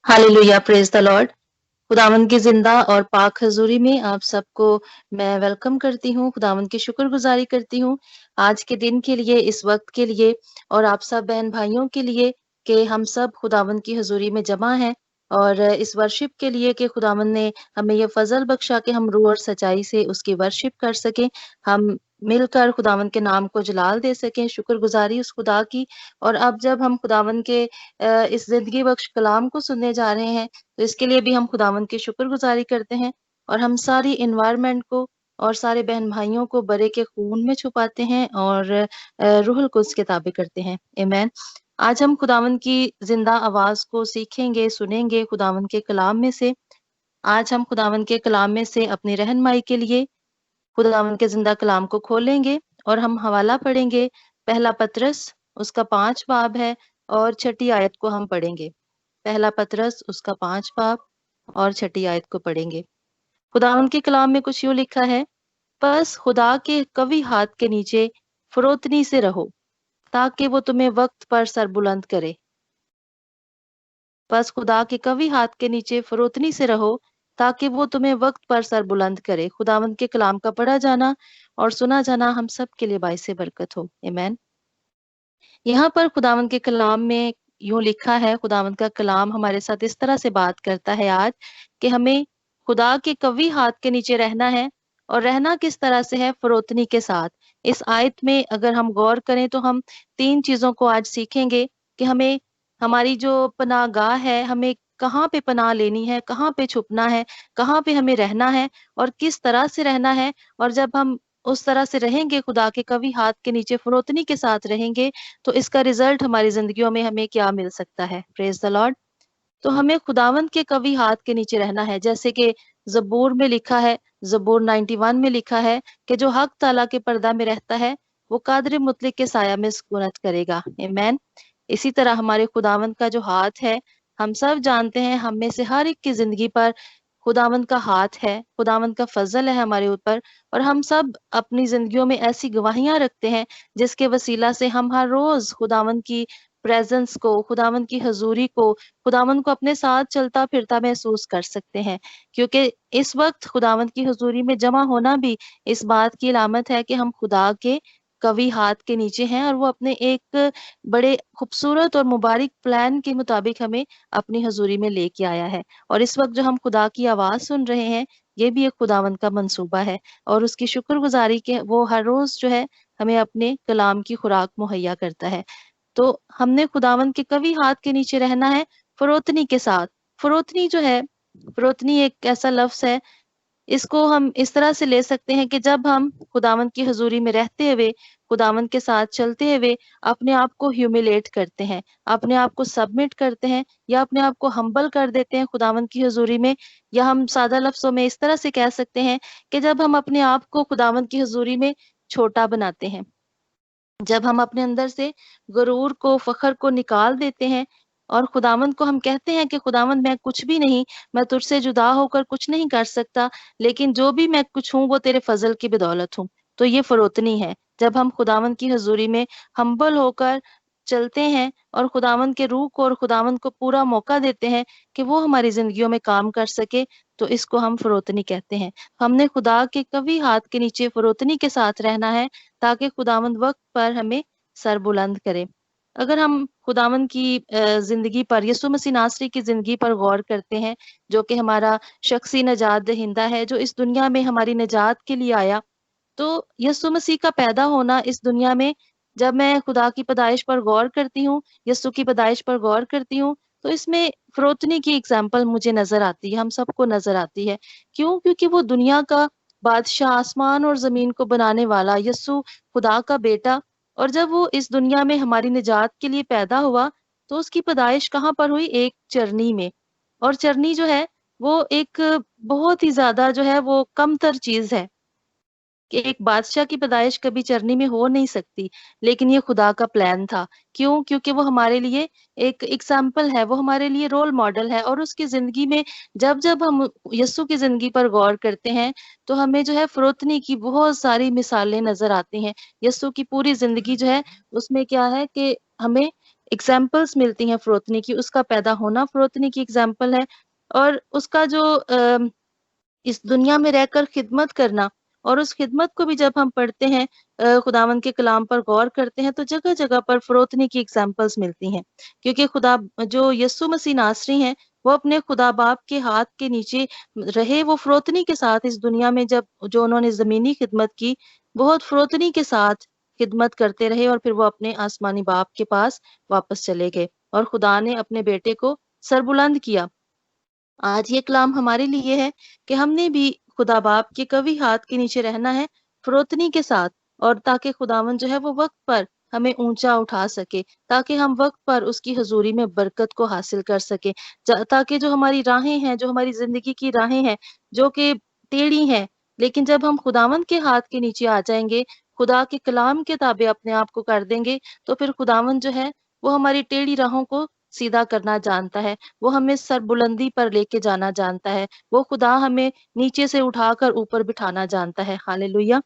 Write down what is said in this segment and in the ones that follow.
Hallelujah, praise the Lord. खुदावंद की जिंदा और पाक हजूरी में आप सबको मैं वेलकम करती हूँ। खुदावंद की शुक्रगुजारी करती हूँ आज के दिन के लिए, इस वक्त के लिए और आप सब बहन भाइयों के लिए कि हम सब खुदावंद की हजूरी में जमा हैं और इस वर्शिप के लिए कि खुदावंद ने हमें ये फजल बख्शा कि हम रूह और सच्चाई से उसकी वर्शिप कर सकें। हम मिलकर खुदावंद के नाम को जलाल दे सकें, शुक्रगुजारी उस खुदा की। और अब जब हम खुदावंद के इस जिंदगी बख्श कलाम को सुनने जा रहे हैं, तो इसके लिए भी हम खुदावंद की शुक्रगुजारी करते हैं और हम सारी एनवायरनमेंट को और सारे बहन भाइयों को बरे के खून में छुपाते हैं और रूहुल कुद्स के ताबे करते हैं। आमीन। आज हम खुदावंद की जिंदा आवाज को सीखेंगे, सुनेंगे खुदावंद के कलाम में से। आज हम खुदावंद के कलाम में से अपनी रहनुमाई के लिए खुदावंद के जिंदा कलाम को खोलेंगे और हम हवाला पढ़ेंगे। पहला पतरस उसका 5 बाब है और छठी आयत को हम पढ़ेंगे। पहला पतरस उसका 5 बाब और छठी आयत को पढ़ेंगे। खुदावंद के कलाम में कुछ यूं लिखा है, बस खुदा के कवी हाथ के नीचे फरोतनी से रहो ताकि वो तुम्हें वक्त पर सर बुलंद करे। बस खुदा के कवी हाथ के नीचे फरोतनी से रहो ताकि वो तुम्हें वक्त पर सर बुलंद करे। खुदावंद के कलाम का पढ़ा जाना और सुना जाना हम सब के लिए बाइस बरकत हो। आमीन। यहाँ पर खुदावंद के कलाम में यूं लिखा है, खुदावंद का कलाम हमारे साथ इस तरह से बात करता है आज कि हमें खुदा के कवी हाथ के नीचे रहना है। और रहना किस तरह से है? फरोतनी के साथ। इस आयत में अगर हम गौर करें तो हम 3 चीजों को आज सीखेंगे कि हमें हमारी जो पनाहगाह है, हमें कहाँ पे पनाह लेनी है, कहाँ पे छुपना है, कहाँ पे हमें रहना है और किस तरह से रहना है। और जब हम उस तरह से रहेंगे, खुदा के कवी हाथ के नीचे फरोतनी के साथ रहेंगे, तो इसका रिजल्ट हमारी जिंदगियों में हमें क्या मिल सकता है? Praise the Lord. तो हमें खुदावंद के कवी हाथ के नीचे रहना है, जैसे कि ज़बूर में लिखा है, ज़बूर 91 में लिखा है कि जो हक ताला के पर्दा में रहता है, वो कादर मुतलक के साया में सुकूनत करेगा। आमीन। इसी तरह हमारे खुदावंद का जो हाथ है, हम सब जानते हैं, हम में से हर एक की जिंदगी पर खुदावंद का हाथ है, खुदावंद का फजल है हमारे ऊपर। और हम सब अपनी जिंदगियों में ऐसी गवाहियां रखते हैं जिसके वसीला से हम हर रोज खुदावंद की प्रेजेंस को, खुदावंद की हजूरी को, खुदावंद को अपने साथ चलता फिरता महसूस कर सकते हैं। क्योंकि इस वक्त खुदावंद की हजूरी में जमा होना भी इस बात की अलामत है कि हम खुदा के कवी हाथ के नीचे हैं और वो अपने एक बड़े खूबसूरत और मुबारक प्लान के मुताबिक हमें अपनी हजूरी में लेके आया है। और इस वक्त जो हम खुदा की आवाज सुन रहे हैं, ये भी एक खुदावंद का मंसूबा है और उसकी शुक्रगुजारी के वो हर रोज जो है हमें अपने कलाम की खुराक मुहैया करता है। तो हमने खुदावंद के कवी हाथ के नीचे रहना है फरोतनी के साथ। फरोतनी जो है, फरोतनी एक ऐसा लफ्ज है, इसको हम इस तरह से ले सकते हैं कि जब हम खुदावंद की हजूरी में रहते हुए, खुदावंद के साथ चलते हुए अपने आप को ह्यूमिलेट करते हैं, अपने आप को सबमिट करते हैं या अपने आप को हम्बल कर देते हैं खुदावंद की हजूरी में। या हम सादा लफ्जों में इस तरह से कह सकते हैं कि जब हम अपने आप को खुदावंद की हजूरी में छोटा बनाते हैं, जब हम अपने अंदर से गुरूर को, फखर को निकाल देते हैं और खुदावंद को हम कहते हैं कि खुदावंद मैं कुछ भी नहीं, मैं तुझसे जुदा होकर कुछ नहीं कर सकता, लेकिन जो भी मैं कुछ हूँ वो तेरे फजल की बदौलत हूँ। तो ये फरोतनी है। जब हम खुदावंद की हजूरी में हम्बल होकर चलते हैं और खुदावंद के रूह को और खुदावंद को पूरा मौका देते हैं कि वो हमारी जिंदगियों में काम कर सके, तो इसको हम फरोतनी कहते हैं। हमने खुदा के कवी हाथ के नीचे फरोतनी के साथ रहना है ताकि खुदावंद वक्त पर हमें सर बुलंद करे। अगर हम खुदावंद की जिंदगी पर, यीशु मसीह नासरी की जिंदगी पर गौर करते हैं, जो कि हमारा शख्सी नजात दहिंदा है, जो इस दुनिया में हमारी निजात के लिए आया, तो यीशु मसीह का पैदा होना इस दुनिया में, जब मैं खुदा की पैदाइश पर गौर करती हूँ, यीशु की पैदाइश पर गौर करती हूँ, तो इसमें फरोतनी की एग्जाम्पल मुझे नजर आती है, हम सबको नजर आती है। क्यों? क्योंकि वो दुनिया का बादशाह, आसमान और जमीन को बनाने वाला यीशु, खुदा का बेटा, और जब वो इस दुनिया में हमारी निजात के लिए पैदा हुआ, तो उसकी पैदाइश कहाँ पर हुई? एक चरनी में। और चरनी जो है, वो एक बहुत ही ज्यादा जो है वो कमतर चीज है कि एक बादशाह की पैदाइश कभी चरनी में हो नहीं सकती, लेकिन ये खुदा का प्लान था। क्यों? क्योंकि वो हमारे लिए एक एग्जाम्पल है, वो हमारे लिए रोल मॉडल है। और उसकी जिंदगी में जब-जब हम यीशु की जिंदगी पर गौर करते हैं, तो हमें जो है फरोतनी की बहुत सारी मिसालें नजर आती हैं। यीशु की पूरी जिंदगी जो है, उसमें क्या है कि हमें एग्जाम्पल्स मिलती हैं फरोतनी की, उसका पैदा होना फरोतनी की एग्जाम्पल है, और उसका जो इस दुनिया में रहकर खिदमत करना, और उस खिदमत को भी जब हम पढ़ते हैं, खुदावंद के कलाम पर गौर करते हैं, तो जगह जगह पर फरोतनी की एग्जाम्पल्स मिलती हैं। क्योंकि खुदा जो यस्सु मसीह नासरी हैं, वो अपने खुदा बाप के हाथ के नीचे रहे, वो फरोतनी के साथ इस दुनिया में जब जो उन्होंने जमीनी खिदमत की, बहुत फरोतनी के साथ खिदमत करते रहे, और फिर वो अपने आसमानी बाप के पास वापस चले गए, और खुदा ने अपने बेटे को सरबुलंद किया। आज ये कलाम हमारे लिए है कि हमने भी खुदा बाप के कवि हाथ के नीचे रहना है, फरोतनी के साथ, और ताकि खुदावन जो है वो वक्त पर हमें ऊंचा उठा सके, ताकि हम वक्त पर उसकी हजूरी में बरकत को हासिल कर सके, ताकि जो हमारी राहें हैं, जो हमारी जिंदगी की राहें हैं, जो कि टेढ़ी हैं, लेकिन जब हम खुदावन के हाथ के नीचे आ जाएंगे, खुदा के कलाम के ताबे अपने आप को कर देंगे, तो फिर खुदावन जो है वो हमारी टेढ़ी राहों को सीधा करना जानता है, वो हमें सरबुलंदी पर लेके जाना जानता है, वो खुदा हमें नीचे से उठाकर ऊपर बिठाना जानता है। हालेलुया।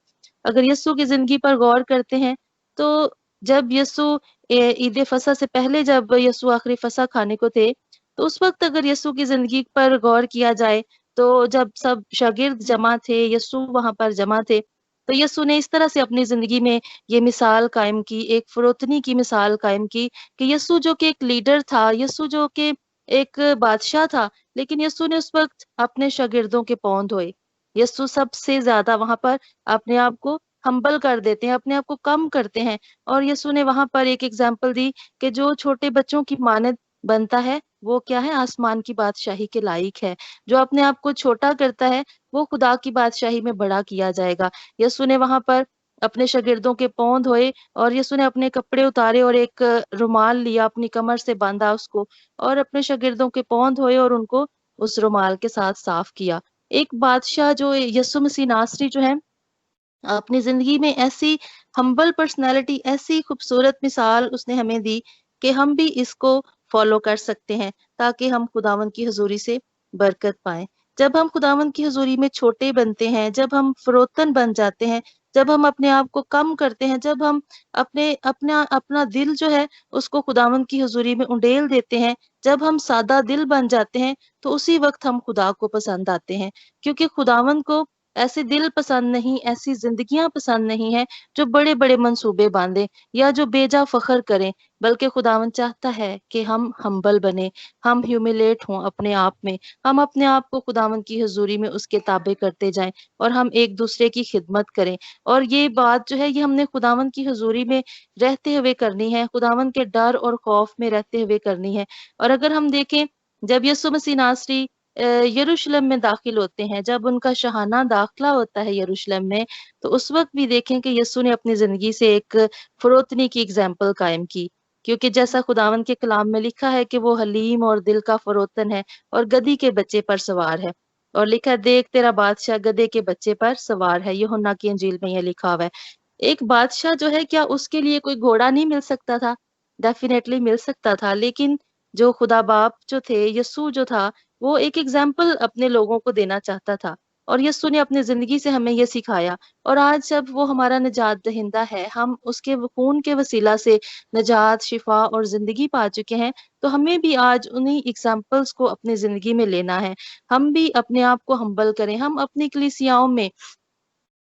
अगर यीशु की जिंदगी पर गौर करते हैं, तो जब यीशु ईद फसह से पहले जब यीशु आखिरी फसह खाने को थे, तो उस वक्त अगर यीशु की जिंदगी पर गौर किया जाए, तो जब सब शागिर्द जमा थे, यीशु वहां पर जमा थे, तो यीशु ने इस तरह से अपनी जिंदगी में ये मिसाल कायम की, एक फरोतनी की मिसाल कायम की, कि यीशु जो कि एक लीडर था, यीशु जो कि एक बादशाह था, लेकिन यीशु ने उस वक्त अपने शागिर्दों के पांव धोए। यीशु सबसे ज्यादा वहां पर अपने आप को हम्बल कर देते हैं, अपने आप को कम करते हैं, और यीशु ने वहां पर एक एग्जाम्पल दी कि जो छोटे बच्चों की मानद बनता है, वो क्या है, आसमान की बादशाही के लायक है। जो अपने आप को छोटा करता है, वो खुदा की बादशाही में बड़ा किया जाएगा। यीशु ने वहां पर अपने शागिर्दों के पांव धोए, और यीशु ने अपने कपड़े उतारे और एक रुमाल लिया, अपनी कमर से बांधा उसको, और अपने शागिर्दों के पांव धोए और उनको उस रुमाल के साथ साफ किया। एक बादशाह जो यीशु मसीह नासरी जो है, अपनी जिंदगी में ऐसी हम्बल पर्सनालिटी, ऐसी खूबसूरत मिसाल उसने हमें दी कि हम भी इसको फॉलो कर सकते हैं, ताकि हम खुदावन की हजूरी से बरकत पाएं। जब हम खुदावन की हजूरी में छोटे बनते हैं, जब हम फरोतन बन जाते हैं, जब हम अपने आप को कम करते हैं, जब हम अपना अपना दिल जो है उसको खुदावन की हजूरी में उंडेल देते हैं, जब हम सादा दिल बन जाते हैं, तो उसी वक्त हम खुदा को पसंद आते हैं। क्योंकि खुदावन को ऐसे दिल पसंद नहीं, ऐसी जिंदगियां पसंद नहीं है जो बड़े बड़े मंसूबे बांधे या जो बेजा फखर करें, बल्कि खुदावन चाहता है कि हम हम्बल बने, हम ह्यूमिलेट हों अपने आप में, हम अपने आप को खुदावन की हजूरी में उसके ताबे करते जाएं, और हम एक दूसरे की खिदमत करें। और ये बात जो है ये हमने खुदावन की हजूरी में रहते हुए करनी है, खुदावन के डर और खौफ में रहते हुए करनी है। और अगर हम देखें, जब यीशु मसीह नासरी यरूशलेम में दाखिल होते हैं, जब उनका शहाना दाखिला होता है यरूशलेम में, तो उस वक्त भी देखें कि यीशु ने अपनी जिंदगी से एक फरोतनी की एग्जाम्पल कायम की। क्योंकि जैसा खुदावन के कलाम में लिखा है कि वो हलीम और दिल का फरोतन है, और गधी के बच्चे पर सवार है। और लिखा है, देख तेरा बादशाह गधे के बच्चे पर सवार है। यूहन्ना की इंजील में यह लिखा हुआ है। एक बादशाह जो है, क्या उसके लिए कोई घोड़ा नहीं मिल सकता था? डेफिनेटली मिल सकता था, लेकिन जो खुदा बाप जो थे, यीशु जो था, वो एक एग्जाम्पल अपने लोगों को देना चाहता था, और यीशु ने अपनी जिंदगी से हमें ये सिखाया। और आज जब वो हमारा निजात दहिंदा है, हम उसके खून के वसीला से निजात, शिफा और जिंदगी पा चुके हैं, तो हमें भी आज उन्हीं एग्जाम्पल्स को अपनी जिंदगी में लेना है। हम भी अपने आप को हम्बल करें, हम अपनी कलीसियाओं में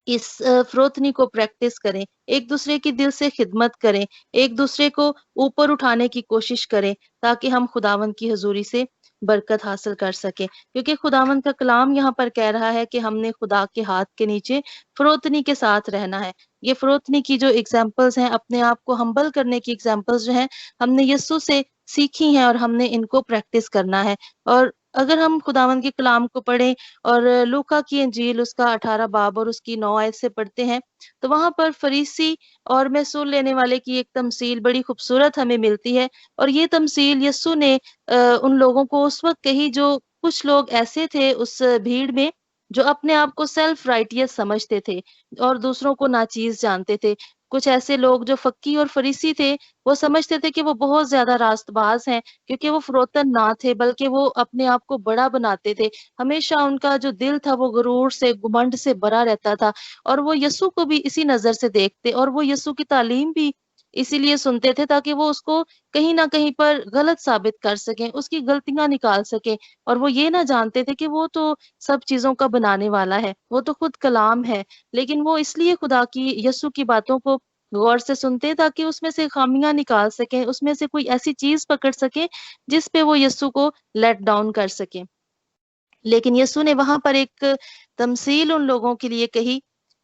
इस फ़रोतनी को प्रैक्टिस करें, एक दूसरे की दिल से खिदमत करें, एक दूसरे को ऊपर उठाने की कोशिश करें, ताकि हम खुदावंद की हजूरी से बरकत हासिल कर सकें। क्योंकि खुदावंद का कलाम यहाँ पर कह रहा है कि हमने खुदा के हाथ के नीचे फ़रोतनी के साथ रहना है। ये फ़रोतनी की जो एग्जाम्पल्स हैं, अपने आप को हम्बल करने की एग्जाम्पल्स जो हैं, हमने यीशु से सीखी हैं, और हमने इनको प्रैक्टिस करना है। और अगर हम खुदावंद के कलाम को पढ़ें, और लूका की इंजील उसका 18 बाब और उसकी 9 आयत से पढ़ते हैं, तो वहां पर फरीसी और महसूल लेने वाले की एक तमसील बड़ी खूबसूरत हमें मिलती है। और ये तमसील यस्सु ने उन लोगों को उस वक्त कही, जो कुछ लोग ऐसे थे उस भीड़ में, जो अपने आप को सेल्फ राइटियस समझते थे और दूसरों को नाचीज जानते थे। कुछ ऐसे लोग जो फक्की और फरीसी थे, वो समझते थे कि वो बहुत ज्यादा रास्तबाज हैं, क्योंकि वो फरोतन ना थे, बल्कि वो अपने आप को बड़ा बनाते थे। हमेशा उनका जो दिल था वो गुरूर से, घमंड से भरा रहता था, और वो यीशु को भी इसी नजर से देखते, और वो यीशु की तालीम भी इसीलिए सुनते थे ताकि वो उसको कहीं न कहीं पर गलत साबित कर सकें, उसकी गलतियाँ निकाल सकें। और वो ये ना जानते थे कि वो तो सब चीज़ों का बनाने वाला है, वो तो खुद कलाम है। लेकिन वो इसलिए खुदा की, यीशु की बातों को गौर से सुनते ताकि उसमें से खामियाँ निकाल सकें, उसमें से कोई ऐसी चीज़ पकड़ सकें जिस पे वो यीशु को लेट डाउन कर सकें। लेकिन यीशु ने वहाँ पर एक तमसील उन लोगों के लिए कही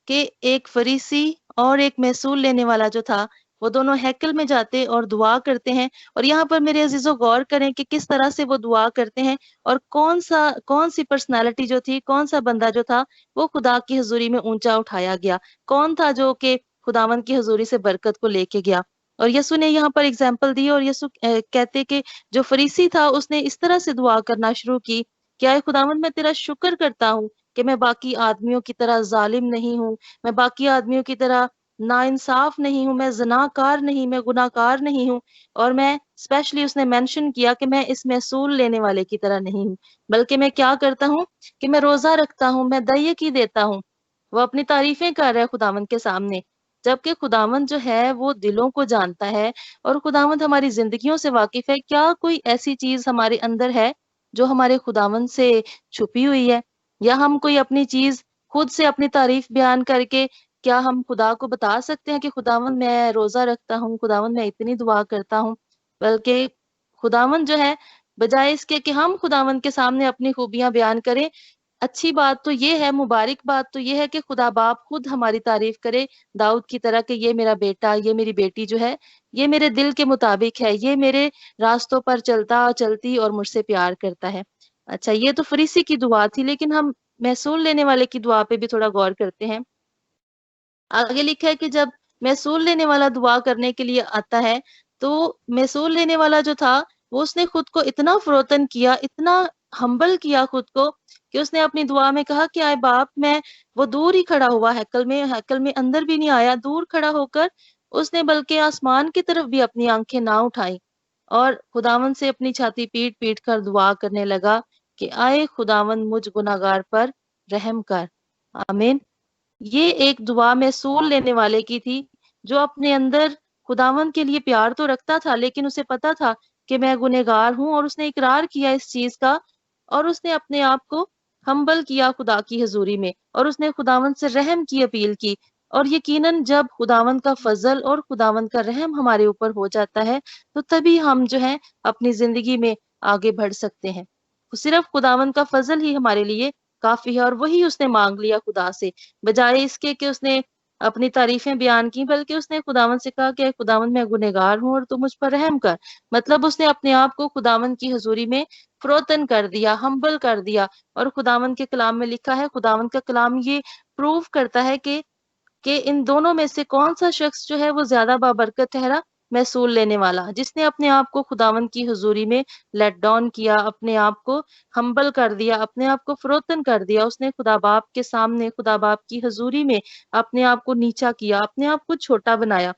कि एक फरीसी और एक महसूल लेने वाला जो था, वो दोनों हैकल में जाते और दुआ करते हैं। और यहाँ पर मेरे अजीजों गौर करें कि किस तरह से वो दुआ करते हैं और कौन सी पर्सनालिटी जो थी, कौन सा बंदा जो था, वो खुदा की हजूरी में ऊंचा उठाया गया। कौन था जो कि खुदावन की हजूरी से बरकत को लेके गया। और यीशु ने यहाँ पर एग्जाम्पल दी और यीशु कहते कि जो फरीसी था उसने इस तरह से दुआ करना शुरू की, क्या है खुदावंद, मैं तेरा शुक्र करता हूँ कि मैं बाकी आदमियों की तरह जालिम नहीं हूँ, मैं बाकी आदमियों की तरह नाइंसाफ नहीं हूँ, मैं ज़नाकार नहीं, मैं गुनाहगार नहीं हूँ। और मैं स्पेशली उसने मेंशन किया कि मैं इस महसूल लेने वाले की तरह नहीं हूँ, बल्कि मैं क्या करता हूँ कि मैं रोज़ा रखता हूँ, मैं दय्यकी देता हूँ। वो अपनी तारीफें कर रहा है खुदावंद के सामने, जबकि खुदावंद जो है वो दिलों को जानता है और खुदावंद हमारी ज़िंदगियों से वाकिफ़ है। क्या कोई ऐसी चीज़ हमारे अंदर है जो हमारे खुदावंद से छुपी हुई है? या हम कोई अपनी चीज़ खुद से अपनी तारीफ़ बयान करके क्या हम खुदा को बता सकते हैं कि खुदावंद मैं रोज़ा रखता हूँ, खुदावंद मैं इतनी दुआ करता हूँ? बल्कि खुदावंद जो है, बजाए इसके कि हम खुदावंद के सामने अपनी खूबियाँ बयान करें, अच्छी बात तो ये है, मुबारक बात तो ये है कि खुदा बाप खुद हमारी तारीफ़ करे, दाऊद की तरह कि ये मेरा बेटा, ये मेरी बेटी जो है, ये मेरे दिल के मुताबिक है, ये मेरे रास्तों पर चलती और मुझसे प्यार करता है। अच्छा, ये तो फरीसी की दुआ थी, लेकिन हम महसूल लेने वाले की दुआ पे भी थोड़ा गौर करते हैं। आगे लिखा है कि जब महसूल लेने वाला दुआ करने के लिए आता है, तो महसूल लेने वाला जो था, वो उसने खुद को इतना फ़रोतन किया, इतना हम्बल किया खुद को कि उसने अपनी दुआ में कहा कि आए बाप, मैं वो दूर ही खड़ा हुआ हैकल में अंदर भी नहीं आया, दूर खड़ा होकर उसने बल्कि आसमान की तरफ भी अपनी आँखें ना उठाई और खुदावंद से अपनी छाती पीट-पीट कर दुआ करने लगा कि आए खुदावंद, मुझ गुनहगार पर रहम कर। आमीन। ये एक दुआ महसूल लेने वाले की थी, जो अपने अंदर खुदावंद के लिए प्यार तो रखता था, लेकिन उसे पता था कि मैं गुनहगार हूँ और उसने इकरार किया इस चीज़ का और उसने अपने आप को हम्बल किया खुदा की हज़ूरी में और उसने खुदावंद से रहम की अपील की। और यकीनन जब खुदावंद का फ़ज़ल और खुदावंद का रहम हमारे ऊपर हो जाता है, तो तभी हम जो है अपनी ज़िंदगी में आगे बढ़ सकते हैं। सिर्फ़ खुदावंद का फ़ज़ल ही हमारे लिए काफ़ी है और वही उसने माँग लिया खुदा से। बजाए इसके कि उसने अपनी तारीफ़ें बयान की, बल्कि उसने खुदावंद से कहा कि खुदावंद, मैं गुनहगार हूँ और तू मुझ पर रहम कर। मतलब उसने अपने आप को खुदावंद की हज़ूरी में फ़रोतन कर दिया, हम्बल कर दिया। और खुदावंद के कलाम में लिखा है, खुदावंद का कलाम ये प्रूव करता है कि इन दोनों में से कौन-सा शख्स जो है वो ज़्यादा बाबरकत ठहरा? महसूल लेने वाला, जिसने अपने आप को खुदावंद की हुज़ूरी में लेट डाउन किया, अपने आप को हम्बल कर दिया, अपने आप को फ़रोतन कर दिया। उसने खुदा बाप के सामने, खुदा बाप की हुज़ूरी में अपने आप को नीचा किया, अपने आप को छोटा बनाया।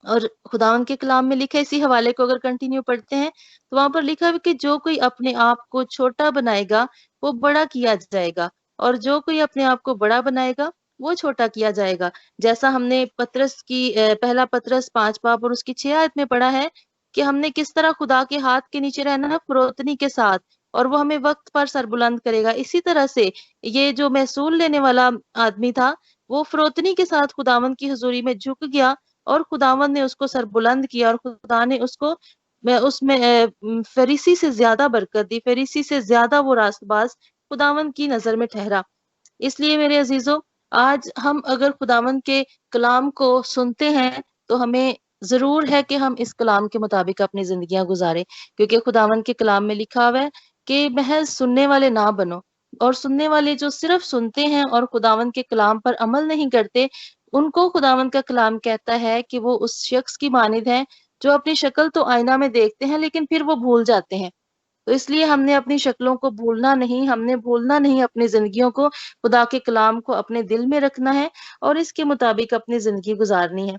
और खुदावंद के कलाम में लिखा है, इसी हवाले को अगर कंटिन्यू पढ़ते हैं, तो वहाँ पर लिखा है कि जो कोई अपने आप को छोटा बनाएगा, वो बड़ा किया जाएगा और जो कोई अपने आप को बड़ा बनाएगा, वो छोटा किया जाएगा। जैसा हमने पहला पतरस 5 बाब और उसकी 6 आयत में पढ़ा है कि हमने किस तरह खुदा के हाथ के नीचे रहना है फ़रोतनी के साथ और वो हमें वक़्त पर सरबुलंद करेगा। इसी तरह से ये जो महसूल लेने वाला आदमी था, वो फ़रोतनी के साथ खुदावंद की हुज़ूरी में झुक गया और खुदावंद ने उसको सरबुलंद किया और खुदा ने उसको फरीसी से ज़्यादा बरकत दी, फरीसी से ज़्यादा वो रास्तबाज़ खुदावंद की नज़र में ठहरा। इसलिए मेरे अज़ीज़ों, आज हम अगर खुदावंद के कलाम को सुनते हैं, तो हमें ज़रूर है कि हम इस कलाम के मुताबिक अपनी ज़िंदगियाँ गुज़ारें, क्योंकि खुदावंद के कलाम में लिखा हुआ है कि महज़ सुनने वाले ना बनो और सुनने वाले जो सिर्फ़ सुनते हैं और खुदावंद के कलाम पर अमल नहीं करते, उनको खुदावंद का कलाम कहता है कि वो उस शख्स की मानिंद हैं, जो अपनी शक्ल तो आईना में देखते हैं, लेकिन फिर वो भूल जाते हैं। तो इसलिए हमने अपनी शक्लों को भूलना नहीं, हमने भूलना नहीं अपनी ज़िंदगियों को, खुदा के कलाम को अपने दिल में रखना है और इसके मुताबिक अपनी ज़िंदगी गुज़ारनी है।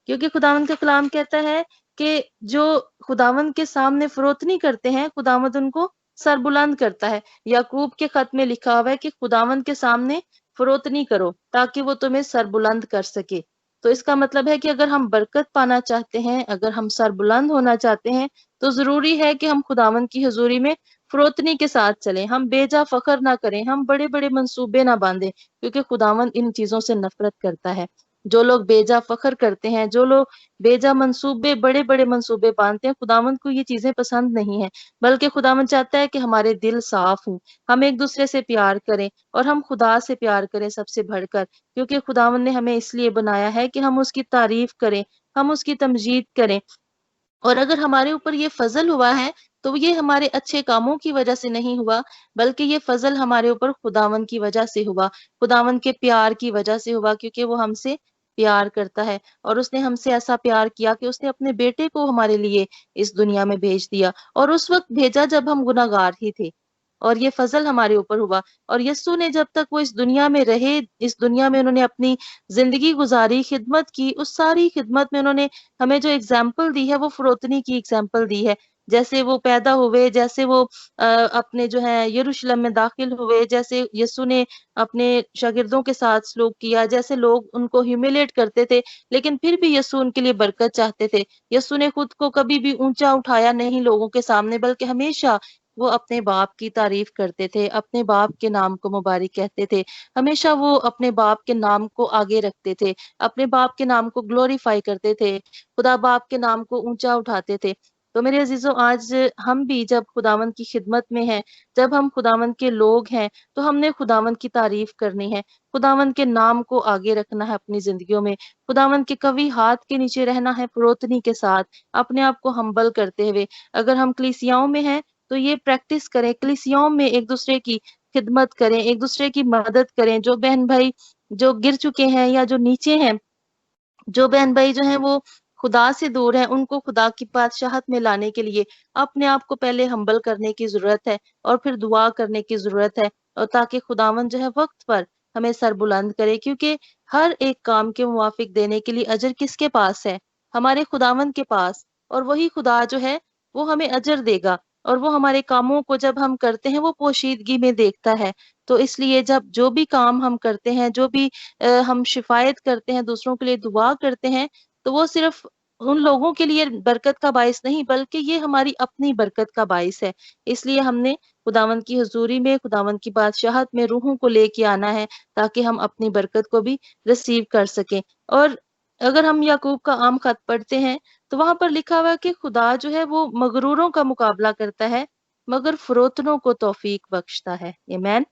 क्योंकि खुदावंद का कलाम कहता है कि जो खुदावंद के सामने फ़रोतनी करते हैं, खुदावंद उनको सरबुलंद करता है। याकूब के खत में लिखा हुआ है कि खुदावंद के सामने फ़रोतनी करो, ताकि वो तुम्हें सरबुलंद कर सके। تو اس کا مطلب ہے کہ اگر ہم برکت پانا چاہتے ہیں، اگر ہم سربلند ہونا چاہتے ہیں، تو ضروری ہے کہ ہم خداوند کی حضوری میں فروتنی کے ساتھ چلیں، ہم بے جا فخر نہ کریں، ہم بڑے بڑے منصوبے نہ باندھیں، کیونکہ خداوند ان چیزوں سے نفرت کرتا ہے۔ جو لوگ بے جا فخر کرتے ہیں، جو لوگ بے جا منصوبے، بڑے بڑے منصوبے باندھتے ہیں، خداوند کو یہ چیزیں پسند نہیں ہیں، بلکہ خداوند چاہتا ہے کہ ہمارے دل صاف ہوں، ہم ایک دوسرے سے پیار کریں اور ہم خدا سے پیار کریں سب سے بڑھ کر، کیونکہ خداوند نے ہمیں اس لیے بنایا ہے کہ ہم اس کی تعریف کریں، ہم اس کی تمجید کریں۔ اور اگر ہمارے اوپر یہ فضل ہوا ہے تو یہ ہمارے اچھے کاموں کی وجہ سے نہیں ہوا، بلکہ یہ فضل ہمارے اوپر خداوند کی وجہ سے ہوا، خداوند کے پیار کی وجہ سے ہوا، کیونکہ وہ ہم سے پیار کرتا ہے اور اس نے ہم سے ایسا پیار کیا کہ اس نے اپنے بیٹے کو ہمارے لیے اس دنیا میں بھیج دیا، اور اس وقت بھیجا جب ہم گناہگار ہی تھے، اور یہ فضل ہمارے اوپر ہوا۔ اور یسوع نے جب تک وہ اس دنیا میں رہے، اس دنیا میں انہوں نے اپنی زندگی گزاری، خدمت کی، اس ساری خدمت میں انہوں نے ہمیں جو اگزامپل دی ہے وہ فروتنی کی اگزامپل دی ہے۔ جیسے وہ پیدا ہوئے، جیسے وہ اپنے جو ہے یروشلم میں داخل ہوئے، جیسے یسوع نے اپنے شاگردوں کے ساتھ سلوک کیا، جیسے لوگ ان کو ہیومیلیٹ کرتے تھے لیکن پھر بھی یسوع ان کے لیے برکت چاہتے تھے۔ یسوع نے خود کو کبھی بھی اونچا اٹھایا نہیں لوگوں کے سامنے، بلکہ ہمیشہ وہ اپنے باپ کی تعریف کرتے تھے، اپنے باپ کے نام کو مبارک کہتے تھے، ہمیشہ وہ اپنے باپ کے نام کو آگے رکھتے تھے، اپنے باپ کے نام کو گلوریفائی کرتے تھے، خدا باپ کے نام کو اونچا اٹھاتے تھے۔ تو میرے عزیزوں، آج ہم بھی جب خداوند کی خدمت میں ہیں، جب ہم خداوند کے لوگ ہیں، تو ہم نے خداوند کی تعریف کرنی ہے، خداوند کے نام کو آگے رکھنا ہے اپنی زندگیوں میں، خداوند کے قوی ہاتھ کے نیچے رہنا ہے فروتنی کے ساتھ، اپنے آپ کو ہمبل کرتے ہوئے۔ اگر ہم کلیسیاؤں میں ہیں تو یہ پریکٹس کریں، کلیسیاؤں میں ایک دوسرے کی خدمت کریں، ایک دوسرے کی مدد کریں، جو بہن بھائی جو گر چکے ہیں یا جو نیچے ہیں، جو بہن بھائی جو ہیں وہ خدا سے دور ہیں، ان کو خدا کی بادشاہت میں لانے کے لیے اپنے آپ کو پہلے ہمبل کرنے کی ضرورت ہے، اور پھر دعا کرنے کی ضرورت ہے، اور تاکہ خداوند جو ہے وقت پر ہمیں سر بلند کرے، کیونکہ ہر ایک کام کے موافق دینے کے لیے اجر کس کے پاس ہے؟ ہمارے خداوند کے پاس، اور وہی خدا جو ہے وہ ہمیں اجر دے گا، اور وہ ہمارے کاموں کو جب ہم کرتے ہیں وہ پوشیدگی میں دیکھتا ہے۔ تو اس لیے جب جو بھی کام ہم کرتے ہیں، جو بھی ہم شفایت کرتے ہیں، دوسروں کے لیے دعا کرتے ہیں، تو وہ صرف ان لوگوں کے لیے برکت کا باعث نہیں، بلکہ یہ ہماری اپنی برکت کا باعث ہے۔ اس لیے ہم نے خداوند کی حضوری میں، خداوند کی بادشاہت میں روحوں کو لے کے آنا ہے، تاکہ ہم اپنی برکت کو بھی ریسیو کر سکیں۔ اور اگر ہم یعقوب کا عام خط پڑھتے ہیں تو وہاں پر لکھا ہوا ہے کہ خدا جو ہے وہ مغروروں کا مقابلہ کرتا ہے، مگر فروتنوں کو توفیق بخشتا ہے۔ آمین۔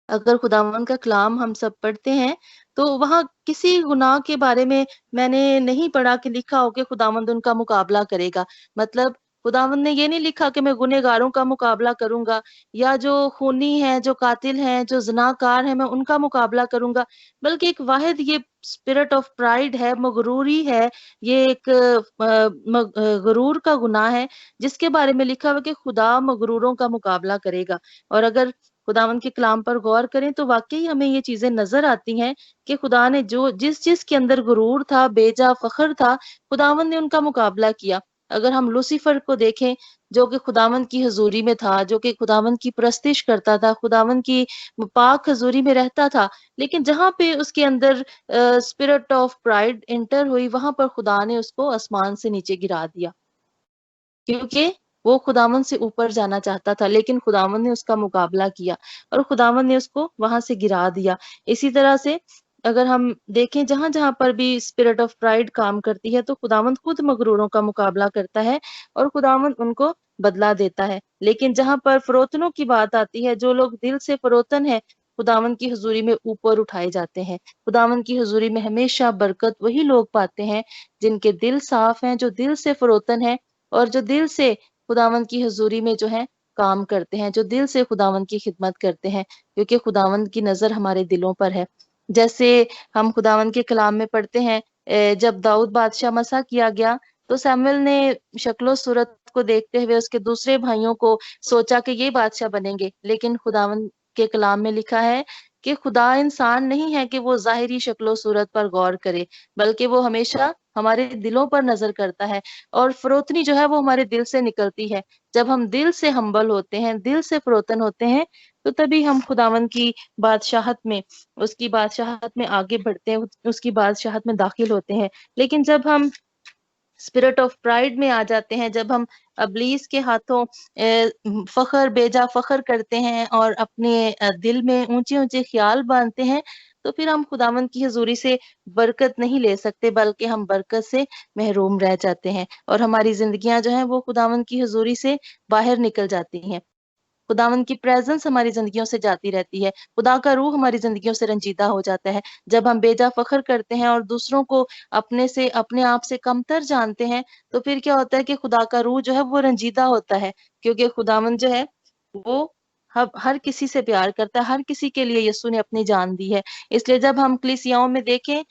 اگر خداوند کا کلام ہم سب پڑھتے ہیں تو وہاں کسی گناہ کے بارے میں نے نہیں پڑھا کہ لکھا ہو کہ خداوند ان کا مقابلہ کرے گا۔ مطلب خداوند نے یہ نہیں لکھا کہ میں گنہگاروں کا مقابلہ کروں گا، یا جو خونی ہیں، جو قاتل ہیں، جو زناکار ہیں، میں ان کا مقابلہ کروں گا، بلکہ ایک واحد یہ اسپرٹ آف پرائڈ ہے، مغروری ہے، یہ ایک غرور کا گناہ ہے جس کے بارے میں لکھا ہوا کہ خدا مغروروں کا مقابلہ کرے گا۔ اور اگر خداوند کے کلام پر غور کریں تو واقعی ہمیں یہ چیزیں نظر آتی ہیں کہ خدا نے جو جس کے اندر غرور تھا، بیجا فخر تھا، خداوند نے ان کا مقابلہ کیا۔ اگر ہم لوسیفر کو دیکھیں جو کہ خداوند کی حضوری میں تھا، جو کہ خداوند کی پرستش کرتا تھا، خداوند کی پاک حضوری میں رہتا تھا، لیکن جہاں پہ اس کے اندر اسپرٹ آف پرائڈ انٹر ہوئی، وہاں پر خدا نے اس کو آسمان سے نیچے گرا دیا، کیونکہ وہ خداوند سے اوپر جانا چاہتا تھا، لیکن خداوند نے اس کا مقابلہ کیا اور خداوند نے اس کو وہاں سے گرا دیا۔ اسی طرح سے اگر ہم دیکھیں جہاں جہاں پر بھی اسپرٹ آف پرائڈ کام کرتی ہے تو خداوند خود مغروروں کا مقابلہ کرتا ہے اور خداوند ان کو بدلا دیتا ہے۔ لیکن جہاں پر فروتنوں کی بات آتی ہے، جو لوگ دل سے فروتن ہے، خداوند کی حضوری میں اوپر اٹھائے جاتے ہیں۔ خداوند کی حضوری میں ہمیشہ برکت وہی لوگ پاتے ہیں جن کے دل صاف ہیں، جو دل سے فروتن ہیں، اور جو دل سے خداوند کی حضوری میں جو ہے کام کرتے ہیں، جو دل سے خداوند کی خدمت کرتے ہیں، کیونکہ خداوند کی نظر ہمارے دلوں پر ہے۔ جیسے ہم خداوند کے کلام میں پڑھتے ہیں، جب داؤد بادشاہ مسا کیا گیا تو سیموئیل نے شکل و صورت کو دیکھتے ہوئے اس کے دوسرے بھائیوں کو سوچا کہ یہ بادشاہ بنیں گے، لیکن خداوند کے کلام میں لکھا ہے کہ خدا انسان نہیں ہے کہ وہ ظاہری شکل و صورت پر غور کرے، بلکہ وہ ہمیشہ ہمارے دلوں پر نظر کرتا ہے، اور فروتنی جو ہے وہ ہمارے دل سے نکلتی ہے۔ جب ہم دل سے ہمبل ہوتے ہیں، دل سے فروتن ہوتے ہیں، تو تبھی ہم خداوند کی بادشاہت میں، اس کی بادشاہت میں آگے بڑھتے ہیں، اس کی بادشاہت میں داخل ہوتے ہیں۔ لیکن جب ہم اسپرٹ آف پرائڈ میں آ جاتے ہیں، جب ہم ابلیس کے ہاتھوں فخر، بیجا فخر کرتے ہیں اور اپنے دل میں اونچے اونچے خیال باندھتے ہیں، تو پھر ہم خداوند کی حضوری سے برکت نہیں لے سکتے، بلکہ ہم برکت سے محروم رہ جاتے ہیں، اور ہماری زندگیاں جو ہیں وہ خداوند کی حضوری سے باہر نکل جاتی ہیں۔ خداوند کی پریزنس ہماری زندگیوں سے جاتی رہتی ہے، خدا کا روح ہماری زندگیوں سے رنجیدہ ہو جاتا ہے۔ جب ہم بیجا فخر کرتے ہیں اور دوسروں کو اپنے آپ سے کمتر جانتے ہیں، تو پھر کیا ہوتا ہے کہ خدا کا روح جو ہے وہ رنجیدہ ہوتا ہے، کیونکہ خداوند جو ہے وہ ہر کسی سے پیار کرتا ہے، ہر کسی کے لیے یسوع نے اپنی جان دی ہے۔ اس لیے جب ہم کلیسیاؤں میں دیکھیں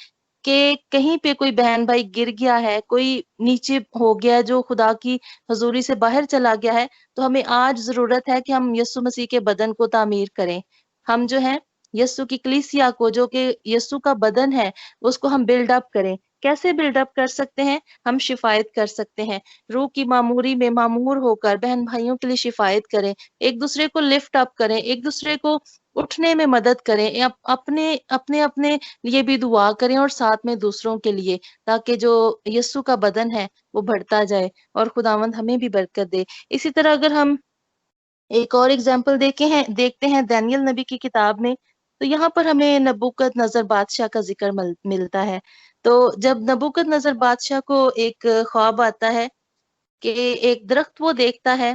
کہ کہیں پہ کوئی بہن بھائی گر گیا ہے، کوئی نیچے ہو گیا جو خدا کی حضوری سے باہر چلا گیا ہے، تو ہمیں آج ضرورت ہے کہ ہم یسوع مسیح کے بدن کو تعمیر کریں۔ ہم جو ہے یسوع کی کلیسیا کو، جو کہ یسوع کا بدن ہے، اس کو ہم بلڈ اپ کریں۔ کیسے بلڈ اپ کر سکتے ہیں؟ ہم شفایت کر سکتے ہیں، روح کی معموری میں معمور ہو کر بہن بھائیوں کے لیے شفایت کریں، ایک دوسرے کو لفٹ اپ کریں، ایک دوسرے کو اٹھنے میں مدد کریں، اپنے لیے بھی دعا کریں اور ساتھ میں دوسروں کے لیے، تاکہ جو یسوع کا بدن ہے وہ بڑھتا جائے اور خداوند ہمیں بھی برکت دے۔ اسی طرح اگر ہم ایک اور اگزامپل دیکھتے ہیں دانیل نبی کی کتاب میں، تو یہاں پر ہمیں نبوکت نظر بادشاہ کا ذکر ملتا ہے۔ تو جب نبوکت نظر بادشاہ کو ایک خواب آتا ہے کہ ایک درخت وہ دیکھتا ہے،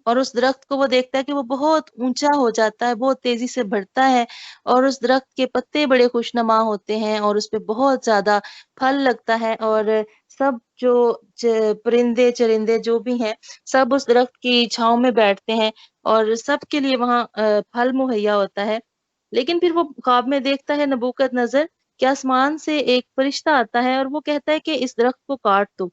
اور اس درخت کو وہ دیکھتا ہے کہ وہ بہت اونچا ہو جاتا ہے، بہت تیزی سے بڑھتا ہے، اور اس درخت کے پتے بڑے خوشنما ہوتے ہیں، اور اس پہ بہت زیادہ پھل لگتا ہے، اور سب جو پرندے چرندے جو بھی ہیں، سب اس درخت کی چھاؤں میں بیٹھتے ہیں، اور سب کے لیے وہاں پھل مہیا ہوتا ہے۔ لیکن پھر وہ خواب میں دیکھتا ہے نبوکت نظر کہ آسمان سے ایک فرشتہ آتا ہے اور وہ کہتا ہے کہ اس درخت کو کاٹ دو،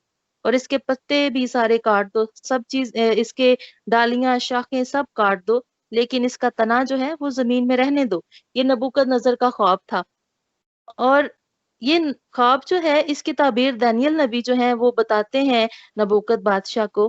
اور اس کے پتے بھی سارے کاٹ دو، سب چیز اس کے ڈالیاں شاخیں سب کاٹ دو، لیکن اس کا تنا جو ہے وہ زمین میں رہنے دو۔ یہ نبوکت نظر کا خواب تھا، اور یہ خواب جو ہے اس کی تعبیر دانیل نبی جو ہے وہ بتاتے ہیں نبوکت بادشاہ کو۔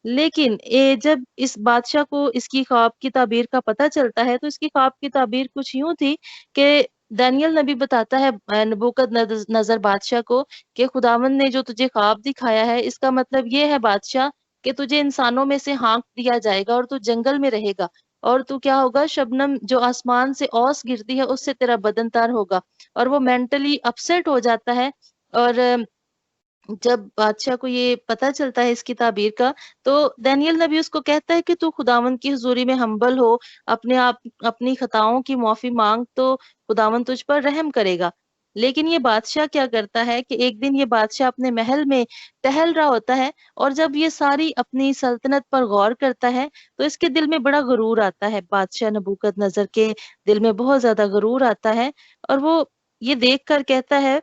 لیکن جب اس بادشاہ کو اس کی خواب کی تعبیر کا پتہ چلتا ہے، تو اس کی خواب کی تعبیر کچھ یوں تھی کہ دانیل نبی بتاتا ہے نبوکت نظر بادشاہ کو کہ خداوند نے جو تجھے خواب دکھایا ہے، اس کا مطلب یہ ہے بادشاہ کہ تجھے انسانوں میں سے ہانک دیا جائے گا، اور تو جنگل میں رہے گا، اور تو کیا ہوگا، شبنم جو آسمان سے اوس گرتی ہے اس سے تیرا بدن تار ہوگا۔ اور وہ مینٹلی اپسیٹ ہو جاتا ہے، اور جب بادشاہ کو یہ پتا چلتا ہے اس کی تعبیر کا، تو دانیل نبی اس کو کہتا ہے کہ تو خداوند کی حضوری میں ہمبل ہو، اپنی خطاؤں کی معافی مانگ، تو خداوند تجھ پر رحم کرے گا۔ لیکن یہ بادشاہ کیا کرتا ہے کہ ایک دن یہ بادشاہ اپنے محل میں ٹہل رہا ہوتا ہے، اور جب یہ ساری اپنی سلطنت پر غور کرتا ہے، تو اس کے دل میں بڑا غرور آتا ہے، بادشاہ نبوکت نظر کے دل میں بہت زیادہ غرور آتا ہے، اور وہ یہ دیکھ کر کہتا ہے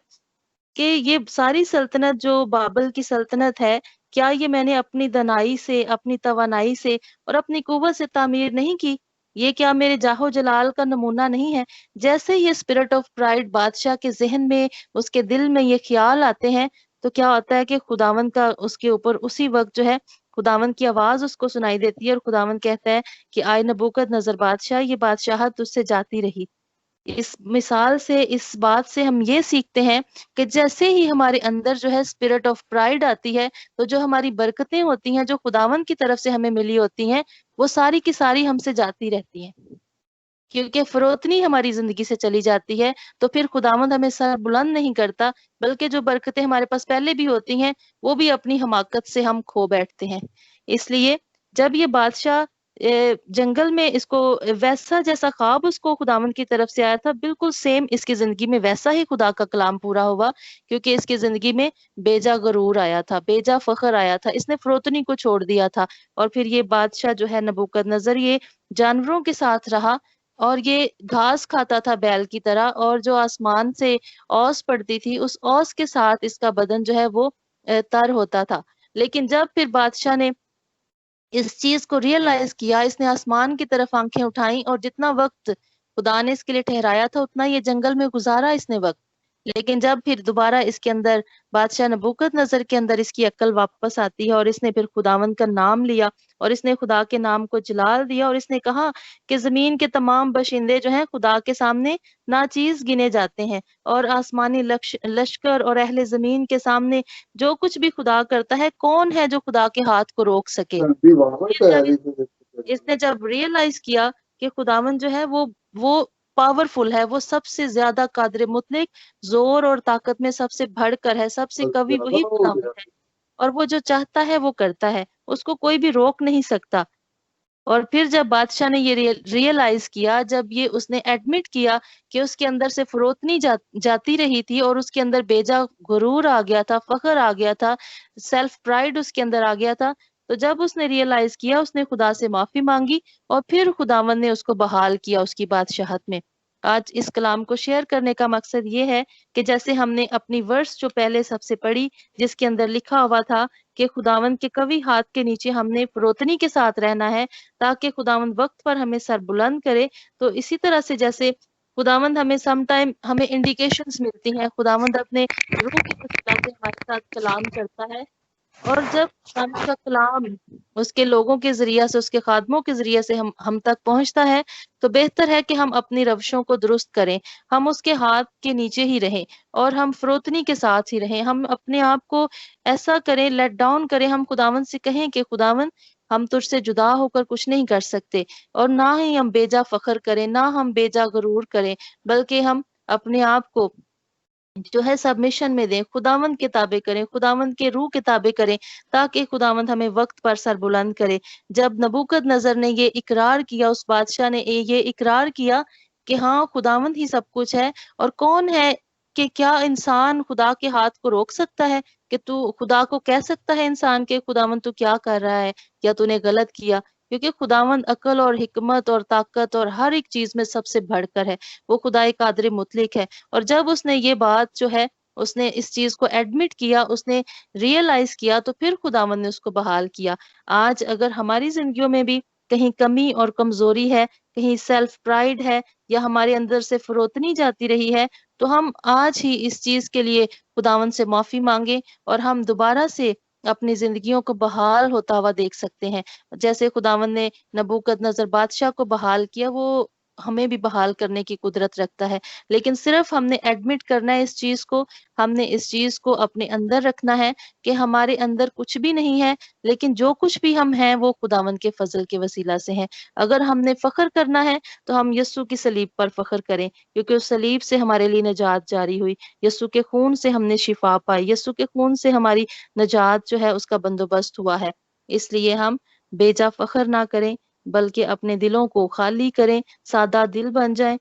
کہ یہ ساری سلطنت جو بابل کی سلطنت ہے، کیا یہ میں نے اپنی دنائی سے، اپنی توانائی سے اور اپنی قوت سے تعمیر نہیں کی؟ یہ کیا میرے جاہو جلال کا نمونہ نہیں ہے؟ جیسے یہ اسپرٹ آف پرائڈ بادشاہ کے ذہن میں، اس کے دل میں یہ خیال آتے ہیں، تو کیا ہوتا ہے کہ خداوند کا اس کے اوپر اسی وقت جو ہے خداوند کی آواز اس کو سنائی دیتی ہے، اور خداوند کہتا ہے کہ آئے نبوکت نظر بادشاہ، یہ بادشاہت تجھ سے جاتی رہی۔ اس مثال سے، اس بات سے ہم یہ سیکھتے ہیں کہ جیسے ہی ہمارے اندر جو ہے اسپرٹ آف پرائڈ آتی ہے، تو جو ہماری برکتیں ہوتی ہیں، جو خداوند کی طرف سے ہمیں ملی ہوتی ہیں، وہ ساری کی ساری ہم سے جاتی رہتی ہیں، کیونکہ فروتنی ہماری زندگی سے چلی جاتی ہے۔ تو پھر خداوند ہمیں سر بلند نہیں کرتا، بلکہ جو برکتیں ہمارے پاس پہلے بھی ہوتی ہیں، وہ بھی اپنی حماقت سے ہم کھو بیٹھتے ہیں۔ اس لیے جب یہ بادشاہ جنگل میں اس کو ویسا جیسا خواب اس کو خداوند کی طرف سے آیا تھا، بالکل سیم اس کی زندگی میں ویسا ہی خدا کا کلام پورا ہوا، کیونکہ اس کی زندگی میں بیجا غرور آیا تھا، بیجا فخر آیا تھا، اس نے فروتنی کو چھوڑ دیا تھا، اور پھر یہ بادشاہ جو ہے نبوکت نظر، یہ جانوروں کے ساتھ رہا، اور یہ گھاس کھاتا تھا بیل کی طرح، اور جو آسمان سے اوس پڑتی تھی، اس اوس کے ساتھ اس کا بدن جو ہے وہ تر ہوتا تھا۔ لیکن جب پھر بادشاہ نے اس چیز کو ریئلائز کیا، اس نے آسمان کی طرف آنکھیں اٹھائیں، اور جتنا وقت خدا نے اس کے لیے ٹھہرایا تھا اتنا یہ جنگل میں گزارا اس نے وقت، لیکن جب پھر دوبارہ اس کے اندر بادشاہ نبوکدنضر کے اندر اس کی عقل واپس آتی ہے اور اس نے پھر خداوند کا نام لیا اور اس نے خدا کے نام کو جلال دیا اور اس نے کہا کہ زمین کے تمام باشندے جو ہیں خدا کے سامنے ناچیز گنے جاتے ہیں، اور آسمانی لشکر اور اہل زمین کے سامنے جو کچھ بھی خدا کرتا ہے، کون ہے جو خدا کے ہاتھ کو روک سکے؟ پھر جب اس نے جب ریئلائز کیا کہ خداوند جو ہے وہ پاورفل ہے، وہ سب سے زیادہ قادر مطلق، زور اور طاقت میں سب سے بڑھ کر ہے، سب سے قوی وہی خداوند ہے، اور وہ جو چاہتا ہے وہ کرتا ہے، اس کو کوئی بھی روک نہیں سکتا۔ اور پھر جب بادشاہ نے یہ ریئلائز کیا، جب یہ اس نے ایڈمٹ کیا کہ اس کے اندر سے فروتنی جاتی رہی تھی اور اس کے اندر بیجا غرور آ گیا تھا، فخر آ گیا تھا، سیلف پرائڈ اس کے اندر آ گیا تھا، تو جب اس نے ریئلائز کیا، اس نے خدا سے معافی مانگی اور پھر خداوند نے اس کو بحال کیا اس کی بادشاہت میں۔ آج اس کلام کو شیئر کرنے کا مقصد یہ ہے کہ جیسے ہم نے اپنی ورس جو پہلے سب سے پڑھی، جس کے اندر لکھا ہوا تھا کہ خداوند کے قوی ہاتھ کے نیچے ہم نے فروتنی کے ساتھ رہنا ہے تاکہ خداوند وقت پر ہمیں سر بلند کرے، تو اسی طرح سے جیسے خداوند ہمیں سم ٹائم ہمیں انڈیکیشنز ملتی ہیں، خداوند اپنے روح کی وسیلہ سے ہمارے ساتھ کلام کرتا ہے، اور جب ہم کا کلام اس کے لوگوں کے ذریعہ سے، اس کے خادموں کے ذریعے سے ہم تک پہنچتا ہے، تو بہتر ہے کہ ہم اپنی روشوں کو درست کریں، ہم اس کے ہاتھ کے نیچے ہی رہیں اور ہم فروتنی کے ساتھ ہی رہیں، ہم اپنے آپ کو ایسا کریں، لیٹ ڈاؤن کریں، ہم خداوند سے کہیں کہ خداوند ہم تجھ سے جدا ہو کر کچھ نہیں کر سکتے، اور نہ ہی ہم بیجا فخر کریں، نہ ہم بیجا غرور کریں، بلکہ ہم اپنے آپ کو جو ہے سبمیشن میں دیں، خداوند کے تابع کریں، خداوند کے روح کے تابع کریں، تاکہ خداوند ہمیں وقت پر سر بلند کرے۔ جب نبوکد نظر نے یہ اقرار کیا، اس بادشاہ نے یہ اقرار کیا کہ ہاں خداوند ہی سب کچھ ہے، اور کون ہے کہ کیا انسان خدا کے ہاتھ کو روک سکتا ہے، کہ تو خدا کو کہہ سکتا ہے انسان کے خداوند تو کیا کر رہا ہے یا تو نے غلط کیا، کیونکہ خداوند عقل اور حکمت اور طاقت اور ہر ایک چیز میں سب سے بڑھ کر ہے، وہ خدائے قادر مطلق ہے۔ اور جب اس نے یہ بات جو ہے، اس نے اس چیز کو ایڈمٹ کیا، اس نے ریئلائز کیا، تو پھر خداوند نے اس کو بحال کیا۔ آج اگر ہماری زندگیوں میں بھی کہیں کمی اور کمزوری ہے، کہیں سیلف پرائڈ ہے، یا ہمارے اندر سے فروتنی جاتی رہی ہے، تو ہم آج ہی اس چیز کے لیے خداوند سے معافی مانگیں، اور ہم دوبارہ سے اپنی زندگیوں کو بحال ہوتا ہوا دیکھ سکتے ہیں۔ جیسے خداوند نے نبوکد نظر بادشاہ کو بحال کیا، وہ ہمیں بھی بحال کرنے کی قدرت رکھتا ہے، لیکن صرف ہم نے ایڈمٹ کرنا ہے اس چیز کو، ہم نے اس چیز کو اپنے اندر رکھنا ہے کہ ہمارے اندر کچھ بھی نہیں ہے، لیکن جو کچھ بھی ہم ہیں وہ خداوند کے فضل کے وسیلہ سے ہیں۔ اگر ہم نے فخر کرنا ہے تو ہم یسوع کی صلیب پر فخر کریں، کیونکہ اس صلیب سے ہمارے لیے نجات جاری ہوئی، یسوع کے خون سے ہم نے شفا پائی، یسوع کے خون سے ہماری نجات جو ہے اس کا بندوبست ہوا ہے۔ اس لیے ہم بیجا فخر نہ کریں، بلکہ اپنے دلوں کو خالی کریں، سادہ دل بن جائیں،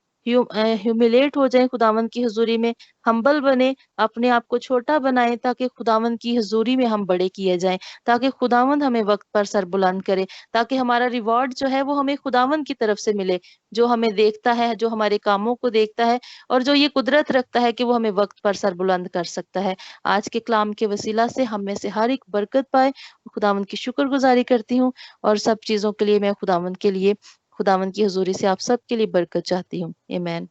ہیوملیٹ ہو جائیں خداوند کی حضوری میں، ہمبل بنے، اپنے آپ کو چھوٹا بنائیں، تاکہ خداوند کی حضوری میں ہم بڑے کیے جائیں، تاکہ خداوند ہمیں وقت پر سر بلند کرے، تاکہ ہمارا ریوارڈ جو ہے وہ ہمیں خداوند کی طرف سے ملے، جو ہمیں دیکھتا ہے، جو ہمارے کاموں کو دیکھتا ہے، اور جو یہ قدرت رکھتا ہے کہ وہ ہمیں وقت پر سر بلند کر سکتا ہے۔ آج کے کلام کے وسیلہ سے ہم میں سے ہر ایک برکت پائے، خداوند کی شکر گزاری کرتی ہوں، اور سب چیزوں کے لیے میں خداوند کی حضوری سے آپ سب کے لیے برکت چاہتی ہوں۔ آمین۔